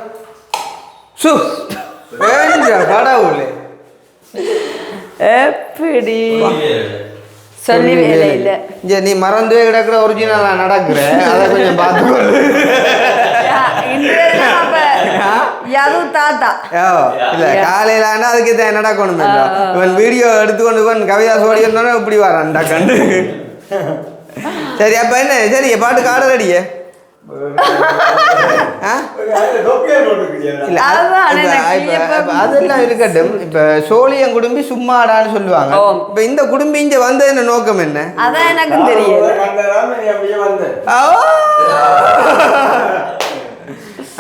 சு கடவுளே
எப்படி சொல்லி வேலை இல்ல
இங்க நீ மறந்துவே கிடக்குற ஒரிஜினலா நடக்குற அதை கொஞ்சம் பார்த்துக்கொள்ளு
யாது தாத்தா
இல்ல காலையில ஆனா அதுக்கு தான் நடக்கணும் இவன் வீடியோ எடுத்துக்கொண்டு இவன் கவிதா சோடி இருந்தாலும் இப்படி வரான்டா கண்டு சரி அப்ப என்ன சரி பாட்டு காட ரெடியே இல்ல அதெல்லாம் இருக்கட்டும் இப்ப சோழியன் குடும்பி சும்மாடான்னு சொல்லுவாங்க இப்ப இந்த குடும்பி இங்க வந்த என்ன நோக்கம் என்ன
அதான் எனக்கு தெரியும்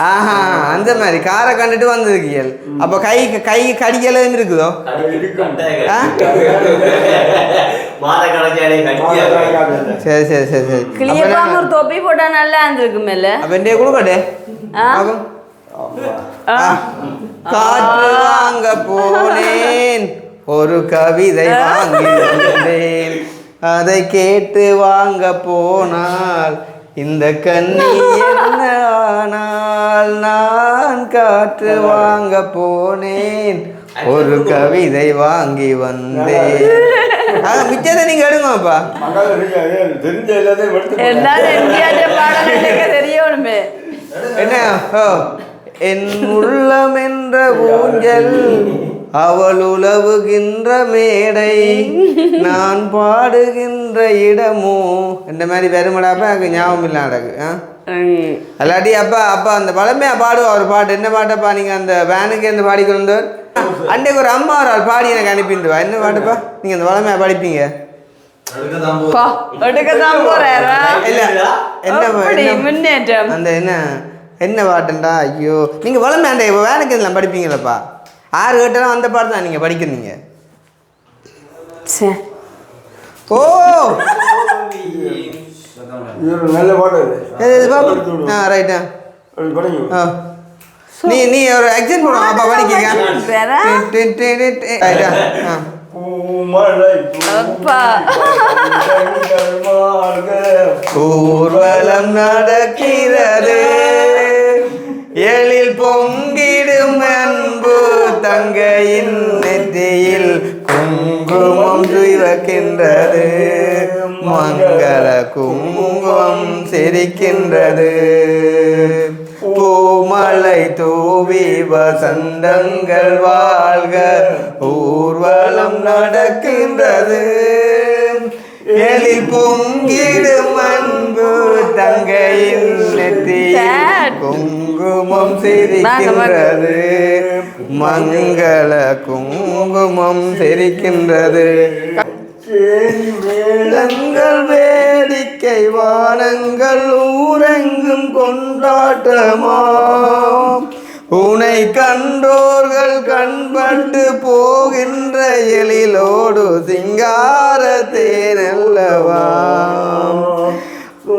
ஆஹா அந்த மாதிரி காரை கண்டுட்டு வந்திருக்கீங்க அப்ப கை கடிக்கலாம் இருக்குதோ சரி சரி சரி சரி
கிளியப்பாங்க ஒரு தொப்பி போட்டா நல்லா இருந்திருக்கு மேல
அப்ப என்ன கொடுக்கட்டே காற்று வாங்க போனேன் ஒரு கவிதை வாங்கி வந்தேன் அதை கேட்டு வாங்க போனால் இந்த கண்ணி என்ன ஆனால் நான் காற்று வாங்க போனேன் ஒரு கவிதை வாங்கி வந்தேன் மிச்சத்தை நீங்க எடுங்கப்பா
தெரியணுமே
என்ன என் உள்ளம் என்ற ஊஞ்சல் அவள் உலவுகின்ற மேடை நான் பாடுகின்ற இடமோ இந்த மாதிரி வருமடாப்பா எனக்கு ஞாபகம் இல்லை நடக்கு அல்லாட்டி அப்பா அப்பா அந்த பழமையா பாடுவா ஒரு பாட்டு என்ன பாட்டப்பா நீங்க அந்த வேனுக்கு இருந்து பாடிக்கொண்டு அன்றைக்கு ஒரு அம்மா ஒரு ஆள் பாடி எனக்கு அனுப்பிடுவா என்ன பாட்டுப்பா நீங்க அந்த பழமையா படிப்பீங்க
முன்னேற்றம்
அந்த என்ன பாட்டுண்டா ஐயோ நீங்க வளமே அந்த வேலைக்கு இதெல்லாம் படிப்பீங்களப்பா 6 கேட்டெல்லாம் அந்த பாட்டு தான் நீங்க படிக்கிறீங்க ஓ
நல்ல பாட்டு
ரைட்டா நீ ஒரு எக்ஸாம் போடுவோம் அப்பா படிக்கீங்க ஊர்வலம் நடக்கிறது எழில் பொங்கிடும் அன்பு தங்கையின் நெற்றியில் குங்குமம் துய்வக்கின்றது மங்கள குங்குமம் சிரிக்கின்றது பூமலை தூவி வசந்தங்கள் வாழ்க ஊர்வலம் நடக்கின்றது எழில் பொங்கிடும் அன்பு தங்கையின் நெற்றியில் குங்குமம் சிரிக்கின்றது மங்கள குங்குமம் சிரிக்கின்றது வேடங்கள் வேடிக்கை வானங்கள் ஊரெங்கும் கொண்டாட்டமாம் உனை கண்டோர்கள் கண்பட்டு போகின்ற எழிலோடு சிங்கார தேனல்லவாம்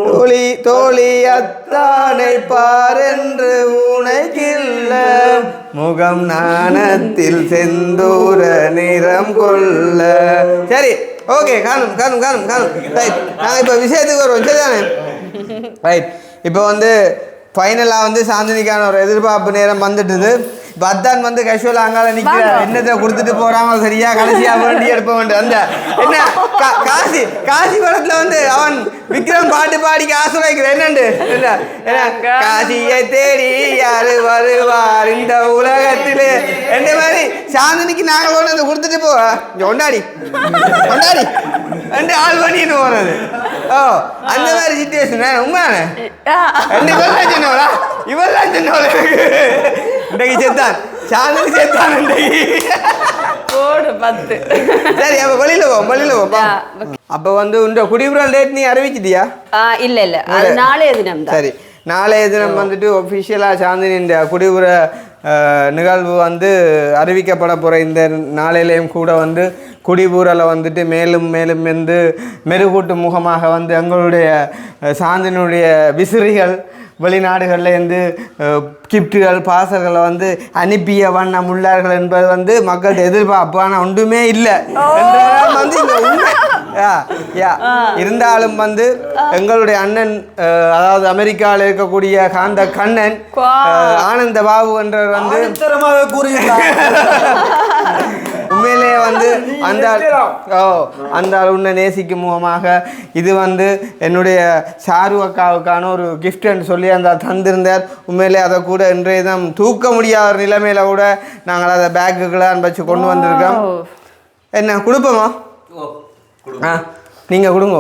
தோழி தோழி அத்தானை பாரென்று உனைக்கில்ல முகம் நாணத்தில் செந்தூர நிறம் கொள்ள. சரி ஓகே, காணும் காணும் காணும் காணும். ரைட், நாங்கள் இப்போ விஷயத்துக்கு வருவோம். சரிதானே? ரைட், இப்போ வந்து ஃபைனலாக வந்து சாந்தினிக்கான ஒரு எதிர்பார்ப்பு நேரம் வந்துட்டுது. இப்போ அத்தான் வந்து கேஷுவலாக அங்கால நிற்கிற என்னத்தை கொடுத்துட்டு போகிறாங்க சரியா கடைசியாக வேண்டி எடுப்ப வேண்டும். அந்த என்ன காசி படத்தில் வந்து அவன் விக்ரம் பாட்டு பாடி காசு வைக்கிற என்னண்டு என்ன காசியை தேடி யாரு வருவார் இந்த உலகத்திலே என்ற மாதிரி சாந்தினிக்கு நாங்கள் கொண்டு வந்து கொடுத்துட்டு போ கொண்டாடி கொண்டாடி ரெண்டு ஆள் பண்ணின்னு போகிறது. ஓ அந்த மாதிரி சிச்சுவேஷன் உண்மையான இவெல்லாம் சொன்னவளா இவெல்லாம் சொன்னவளா இன்றைக்கு செத்தான் சாந்தினி செத்தான் இன்றைக்கு. சரி அப்ப வெளியில போ. அப்ப வந்து உண்ட குடிபுறம் டேட் நீ அறிவிச்சிட்டியா?
இல்ல அது நாளைய தினம் தான்.
சரி, நாளைய தினம் வந்துட்டு ஒஃபிஷியலா சாந்தினியின் குடிபுற நிகழ்வு வந்து அறிவிக்கப்பட போகிற இந்த நாளையிலையும் கூட வந்து குடிபூரலை வந்துட்டு மேலும் மேலும் வந்து மெருகூட்டும் முகமாக வந்து எங்களுடைய சாந்தினுடைய விசிறிகள் வெளிநாடுகள்லேருந்து கிஃப்ட்டுகள் பாசல்களை வந்து அனுப்பிய வண்ணம் உள்ளார்கள் என்பது வந்து மக்கள்கிட்ட எதிர்பார்ப்பு. ஆனால் ஒன்றுமே இல்லை வந்து இங்கே உண்மை. இருந்தாலும் வந்து எங்களுடைய அண்ணன், அதாவது அமெரிக்காவில் இருக்கக்கூடிய காந்த கண்ணன் ஆனந்த பாபு என்றவர் வந்து உண்மையிலேயே வந்து அந்த உன்னை நேசிக்கும் முகமாக இது வந்து என்னுடைய ஷாரு அக்காவுக்கான ஒரு கிஃப்ட்ன்னு சொல்லி அந்த தந்திருந்தார். உண்மையிலே அதை கூட இன்றைய தான் தூக்க முடியாத ஒரு நிலைமையில கூட நாங்கள் அதை பேக்குக்குள்ள வச்சு கொண்டு வந்திருக்கோம். என்ன கொடுப்போமா? நீங்க கொடுங்க.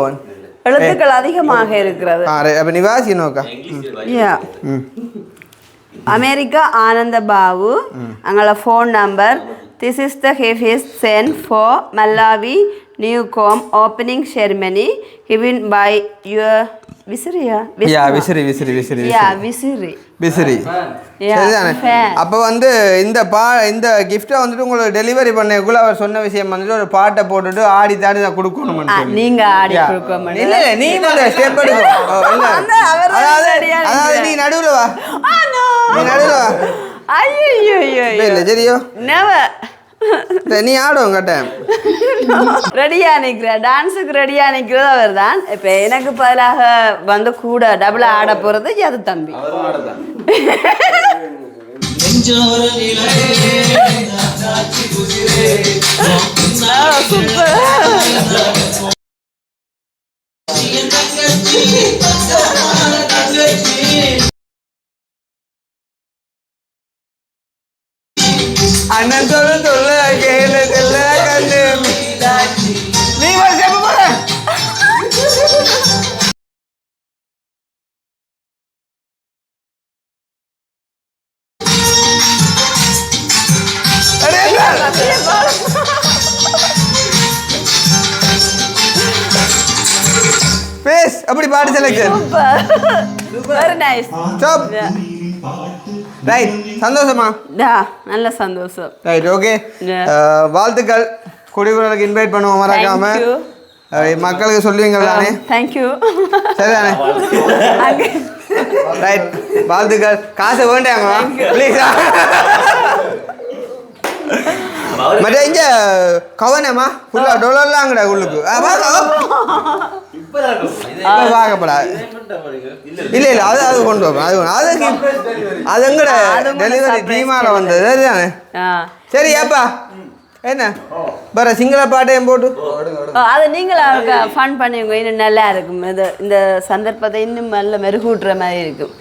எழுத்துக்கள் அதிகமாக இருக்கிறது.
அப்ப நீ வாசி நோக்கா.
அமெரிக்கா ஆனந்த பாபு அங்கள phone number. This is the gift sent for Malawi Newcom opening ceremony given by your விசிறி.
அப்போ வந்து இந்த கிஃப்டை வந்துட்டு உங்களுக்கு டெலிவரி பண்ணக்குள்ள அவர் சொன்ன விஷயம் வந்துட்டு ஒரு பாட்டை போட்டுட்டு ஆடி தாடி தான் கொடுக்கணும்.
நீங்க ஆடி கொடுக்க
இல்ல நீ ஸ்டெப் எடுக்கும். அதாவது நீ நடுவில் வா, நீ நடுவில் வா.
ஐயோ
சரியோ நீ ஆடும் கட்டேன்.
ரெடியா நிற்கிற டான்ஸுக்கு ரெடியா நிற்கிறது அவர் தான். இப்போ எனக்கு பதிலாக வந்து கூட டபுளா ஆட போறது அது தம்பி.
அண்ணன் சொல்ல கேள கண்ணு நீ செப்ப போற. பேஸ் அப்படி பாட்டு selection
very nice.
Stop. Right, சந்தோஷமா?
நல்ல சந்தோஷம்.
Right, okay. வாழ்த்துக்கள். குடிபுறலுக்கு இன்வைட் பண்ணுவோம் மறக்காம. மக்களுக்கு சொல்லுவீங்களா?
தேங்க்யூ.
சரிதானே? ரைட், வாழ்த்துக்கள். காசை வேண்டாங்க ப்ளீஸ். மற்ற இங்க கவனமா ஃபுல்லா டொலர்லாங்கடா உள்ளுக்கு பார்க்கப்படாது. இல்ல அது கொண்டு வரும். அது எங்கட டெலிவரி டீமால வந்தது. சரிதானே? சரி ஏப்பா என்ன வேற சிங்கள பாட்டையும் போட்டு
அதை நீங்களா ஃபன் பண்ணுவீங்க. இன்னும் நல்லா இருக்கும். இது இந்த சந்தர்ப்பத்தை இன்னும் நல்ல மெருகூட்டுற மாதிரி இருக்கும்.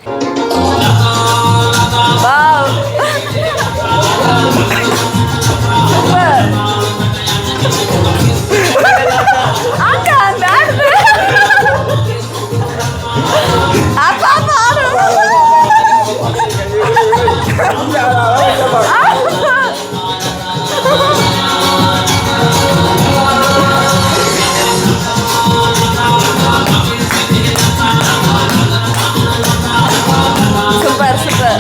Super.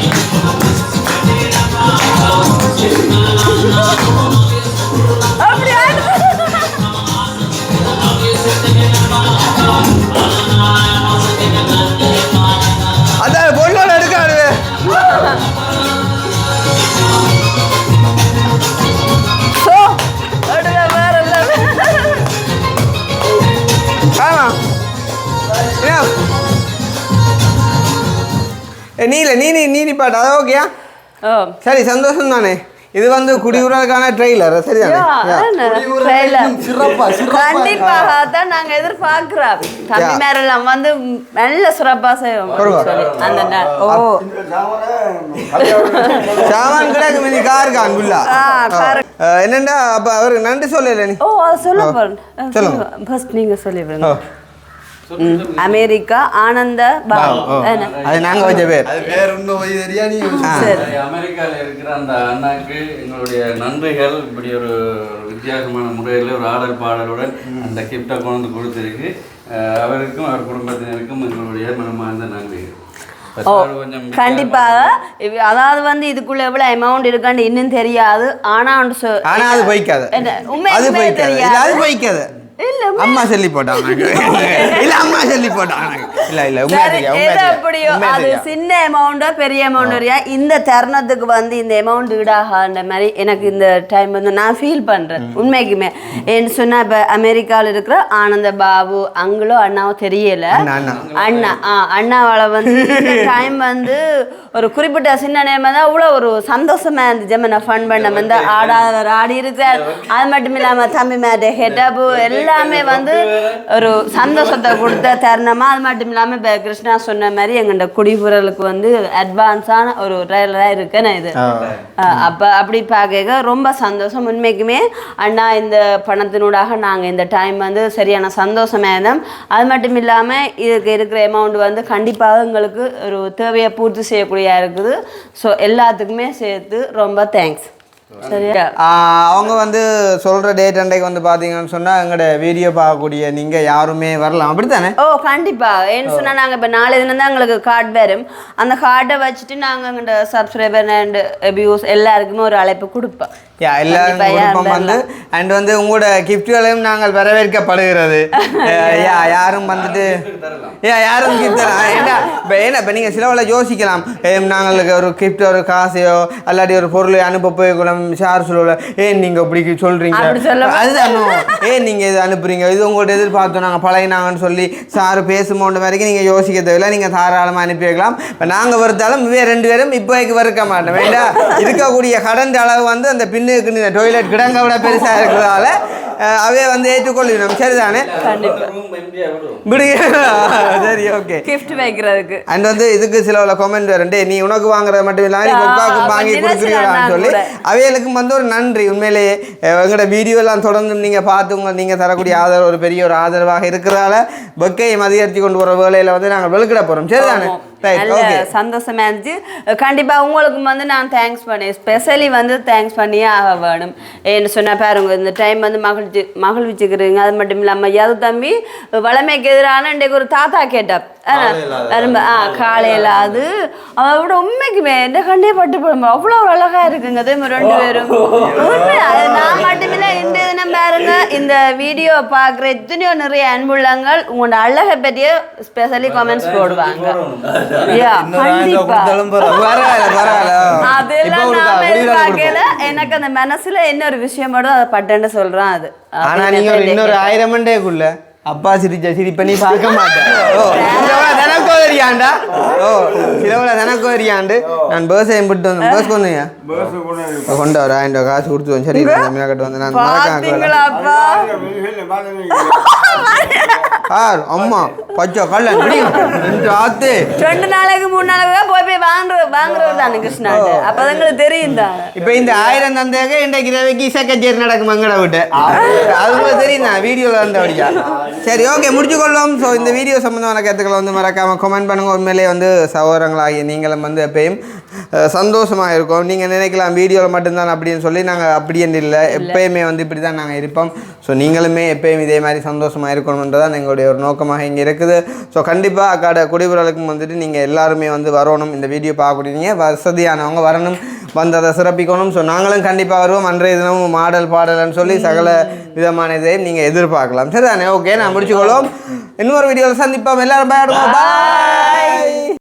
நீ பாட்டு அது ஓகேயா
ஓ
சரி சந்தோஷம் தானே இது வந்து குடியுறதுக்கான ட்ரெய்லர் சரிதானே
கண்டிப்பாக தான் நாங்க எதிர்பார்க்கிறோம் தம்பிமாரெல்லாம் வந்து நல்ல சிறப்பா செய்வோம் அந்த நாள் ஓ
சாமான் கிடக்கு மினி கார் கான் புல்லா என்னண்டா அப்ப அவருக்கு நன்றி சொல்லல நீ
ஓ சொல்ல போறேன் ஃபர்ஸ்ட் நீங்க சொல்லிடுங்க அமெரிக்கா ஆனந்த பாபு
அது நாங்க வச்ச பேர்
அமெரிக்காவில் இருக்கிற அந்த அண்ணாக்கு எங்களுடைய நன்றிகள் இப்படி ஒரு வித்தியாசமான முறையில் ஒரு ஆடல் பாடலுடன் அந்த கிஃப்டை கொண்டு வந்து கொடுத்துருக்கு அவருக்கும் அவர் குடும்பத்தினருக்கும் எங்களுடைய மனமார்ந்த நன்றிகள்
கண்டிப்பாக அதாவது வந்து இதுக்குள்ள எவ்வளவு அமௌண்ட் இருக்கான்னு இன்னும் தெரியாது ஆனா
அது போய்க்காது
உண்மையுமே தெரியாது
அது போய்க்காது அம்மா சொல்லி போட்டாங்க இல்ல அம்மா சொல்லி போட்டாங்க இல்ல
எப்படியோ அது சின்ன அமௌண்டோ பெரிய அமௌண்ட் இந்த தருணத்துக்கு வந்து இந்த அமௌண்ட் ஈடாகன்ற மாதிரி எனக்கு இந்த டைம் வந்து நான் ஃபீல் பண்றேன் உண்மைக்குமே ஏன்னு சொன்னா இப்ப அமெரிக்காவில் இருக்கிற ஆனந்த பாபு அங்களோ அண்ணாவோ தெரியல அண்ணாவால வந்து டைம் வந்து ஒரு குறிப்பிட்ட சின்ன நேரம் தான் அவ்வளோ ஒரு சந்தோஷமா இருந்துச்சு நான் ஃபன் பண்ண வந்து ஆடி இருக்கிறார் அது மட்டும் இல்லாம தம்பி மேட்ட ஹெட்டப்பு எல்லாமே வந்து ஒரு சந்தோஷத்தை கொடுத்த தருணமா அது மட்டும் இல்லாம இப்ப கிருஷ்ணா சொன்ன மாதிரி எங்கள்ட குடிபுறலுக்கு வந்து அட்வான்ஸான ஒரு ட்ரெயிலரா இருக்கேன் இது அப்ப அப்படி பார்க்க ரொம்ப சந்தோஷம் உண்மைக்குமே அண்ணா இந்த பணத்தினூடாக நாங்க இந்த டைம் வந்து சரியான சந்தோஷமா இருந்தோம் அது மட்டும் இல்லாம இதுக்கு இருக்கிற அமௌண்ட் வந்து கண்டிப்பாக எங்களுக்கு ஒரு தேவையை பூர்த்தி செய்யக்கூடிய இருக்குது ஸோ எல்லாத்துக்குமே சேர்த்து ரொம்ப தேங்க்ஸ் சரியா
அவங்க வந்து சொல்ற டேட் அன்றைக்கு வந்து பாத்தீங்கன்னு சொன்னா எங்களோட வீடியோ பார்க்கக்கூடிய நீங்க யாருமே வரலாம் அப்படித்தானே
ஓ கண்டிப்பா ஏன்னு சொன்னா நாங்க இப்ப நாளை தினம் தான் எங்களுக்கு கார்டு வரும் அந்த கார்டை வச்சுட்டு நாங்க எங்களோட சப்ஸ்கிரைபர் அண்ட் வியூஸ் எல்லாருக்குமே ஒரு அழைப்பு கொடுப்போம்
எல்லாரும் வந்து அண்ட் வந்து உங்களோட கிஃப்ட்களையும் நாங்கள் வரவேற்கப்படுகிறது யாரும் வந்துட்டு யாரும் கிஃப்ட் ஏன்னா இப்போ நீங்கள் சிலவில் யோசிக்கலாம் நாங்களுக்கு ஒரு கிஃப்ட் ஒரு காசையோ அல்லாட்டி ஒரு பொருளை அனுப்ப போய்க்கலாம் சார் சொல்லல ஏன் நீங்கள் இப்படி சொல்கிறீங்க அதுதான் ஏன் நீங்கள் இது அனுப்புறீங்க இது உங்கள்கிட்ட எதிர்பார்த்தோம் நாங்கள் பழகினாங்கன்னு சொல்லி சார் பேசும்போது வரைக்கும் நீங்கள் யோசிக்க தேவையில்லை நீங்கள் தாராளமாக அனுப்பி வைக்கலாம் இப்போ நாங்கள் வருத்தாலும் ரெண்டு பேரும் இப்போக்கு வறுக்க மாட்டோம் வேண்டாம் இருக்கக்கூடிய கடன் அளவு வந்து அந்த பின்னுக்கு டொய்லெட் கிடங்க விட பெருசாக இருக்கிறதால அவே வந்து ஏற்றுக்கொள்ளணும் சரிதானே சரி ஓகே
கிஃப்ட் வைக்கிறதுக்கு
அண்ட் வந்து இதுக்கு சில கமெண்ட் வரண்டே நீ உனக்கு வாங்குறது மட்டும் இல்லாமல் நீ கொக்காவுக்கு வாங்கி கொடுக்குறீங்களான்னு சொல்லி அவைகளுக்கும் வந்து ஒரு நன்றி உண்மையிலேயே எங்களோட வீடியோ எல்லாம் தொடர்ந்து நீங்கள் பார்த்து நீங்கள் தரக்கூடிய ஆதரவு ஒரு பெரிய ஒரு ஆதரவாக இருக்கிறதால பக்கையை அதிகரித்து கொண்டு போகிற வேலையில் வந்து நாங்கள் வெளுக்கிட போகிறோம் சரிதானே
சந்தோஷமா இருந்துச்சு கண்டிப்பா உங்களுக்கும் வந்து நான் தேங்க்ஸ் பண்ணேன் ஸ்பெஷலி வந்து தேங்க்ஸ் பண்ணியே ஆக வேணும் ஏன்னு சொன்னா பாருங்க இந்த டைம் வந்து மகிழ்ச்சிக்கிறீங்க அது மட்டும் இல்லாம யாது தம்பி வளமைக்கு எதிரான இன்றைக்கு ஒரு தாத்தா கேட்டா காலையில அது அவரோட உண்மைக்குமே எந்த கண்டே பட்டு போடும்போது அவ்வளோ ஒரு அழகா இருக்குங்க அதே மாதிரி ரெண்டு பேரும் நான் மட்டுமில்ல இந்த தினம் பாருங்க இந்த வீடியோ பார்க்குற எத்தனையோ நிறைய அன்புள்ளங்கள் உங்களோட அழகை பற்றிய ஸ்பெஷலி கமெண்ட்ஸ் போடுவாங்க எனக்கு அந்த மனசுல என்ன ஒரு விஷயம் மட்டும் அதை பட்டேன்னு சொல்றேன் அது
ஆனா நீங்க இன்னொரு 1000 மண்டேக்குள்ள அப்பா சிரிச்ச சிரிப்ப நீ பார்க்க மாட்டேன் தனக்கோரியாண்டா தனக்கோரியாண்டு நான் பேர்ஸை விட்டு வந்து பேர்ஸ் கொண்டுங்க கொண்டு வர 1000 காசு கொடுத்து சரி கட்டு வந்து நான் அம்மா பச்சை கல்ல ஆத்து
2 நாளைக்கு 3 நாளைக்கு போய் வாங்குறது தானே கிருஷ்ணா அப்பதான் எங்களுக்கு தெரியும் தான்
இப்ப இந்த 1000 தந்தையாக இன்றைக்கு ரவிக்கு இசக்கச்சேரி நடக்கும் மங்கட விட்டு அது தெரியும் தான் வீடியோல இருந்தபடியா சரி ஓகே முடிச்சுக்கொள்ளும் ஸோ இந்த வீடியோ சம்மந்தமான கருத்துக்களை வந்து மறக்காமல் கமெண்ட் பண்ணுங்கள் உண்மையிலேயே வந்து சகோதரங்களாகி நீங்களும் வந்து எப்பயும் சந்தோஷமாக இருக்கும் நீங்கள் நினைக்கலாம் வீடியோவில் மட்டும்தான் அப்படின்னு சொல்லி நாங்கள் அப்படின்னு இல்லை எப்பயுமே வந்து இப்படி தான் நாங்கள் இருப்போம் ஸோ நீங்களுமே எப்பயும் இதே மாதிரி சந்தோஷமாக இருக்கணுன்றதான் எங்களுடைய ஒரு நோக்கமாக இங்கே இருக்குது ஸோ கண்டிப்பாக அக்காட குடிபுறலுக்கும் வந்துட்டு நீங்கள் எல்லாருமே வந்து வரணும் இந்த வீடியோ பார்க்கக்கூடிய வசதியானவங்க வரணும் வந்து அதை சிறப்பிக்கணும் ஸோ நாங்களும் கண்டிப்பாக வருவோம் அன்றைய தினமும் மாடல் பாடல்னு சொல்லி சகல விதமான இதையும் நீங்கள் எதிர்பார்க்கலாம் சரிதானே ஓகே நான் முடிச்சுக்கொள்வோம் இன்னொரு வீடியோவில் சந்திப்போம் எல்லாரும் பாய்.